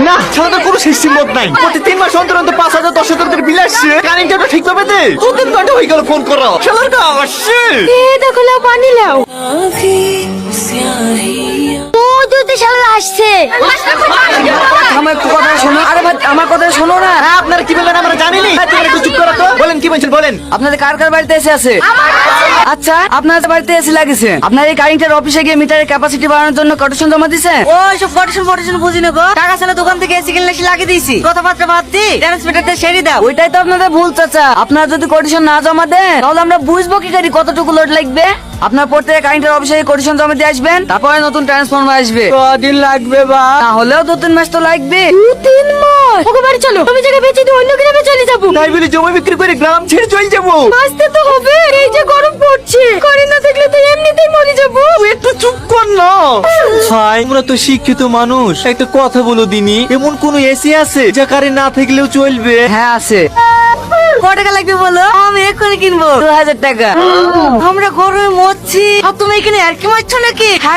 না ছাড়া তো কোনো সিস্টেম মত নাই। প্রতি 3 মাস অন্তর অন্তর 5,000 10,000 করে বিল আসছে। কারেন্টটা ঠিক ভাবে দে। 2-3 ঘন্টা হয়ে গেল ফোন করো। শালার কা আসছে। দেখো লাও পানি লাও। ও দুটো শালা আসছে। আমার একটু কথা শোনো। আরে ভাই আমার কথা শোনো না। আপনারা কি বললেন আমরা জানি না। তোমরা একটু চুপ করো তো। বলেন কি বলছেন বলেন। আপনাদের কার কার বাড়িতে এসে আছে? আচ্ছা আপনাদের বাড়িতে এসে লাগিয়েছে। আপনার এই কারেন্টের অফিসে গিয়ে মিটারের ক্যাপাসিটি বাড়ানোর জন্য কোটেশন জমা দিয়েছেন? ও সব কোটেশন বুঝি না গো। টাকা ছাড়া দোকান থেকে এসে কিনলে এসে লাগিয়ে দিয়েছি। কথাবার্তা বাদ দি, ট্রান্সমিটারটা সেরে দাও। ওইটাই তো আপনাদের ভুল চাচা। আপনারা যদি কোটেশন না জমা দেন তাহলে আমরা বুঝবো কি করি কতটুকু লোড লাগবে। আপনার প্রত্যেক কারেন্টের অফিসে কোটেশন জমা দিয়ে আসবেন, তারপরে নতুন ট্রান্সফরমার আসবে। কদিন লাগবে বা? না হলেও 2-3 মাস তো লাগবে। 2-3 মাস? ওকে বাড়ি চলো, তুমি জায়গা বেঁচে দিয়ে অন্য গ্রামে চলে যাবো। তাই বলে জমি বিক্রি করে গ্রাম ছেড়ে চলে যাবো? আসতে তো হবে, এই যে গরম পড়ছে, কারেন্ট না থাকলে তো এমনিতেই মরে যাবো। তুই একটু চুপ কর না ভাই। তোমরা তো শিক্ষিত মানুষ, একটা কথা বলো দিনি, এমন কোন এসি আছে যা কারেন্ট না থাকলেও চলবে? হ্যাঁ আছে। ক টাকা লাগবে বলো, আমি এক্ষুনি কিনবো। 2000 টাকা। আমরা গরমে মরছি আর তুমি এখানে আর কি মারছো নাকি? আর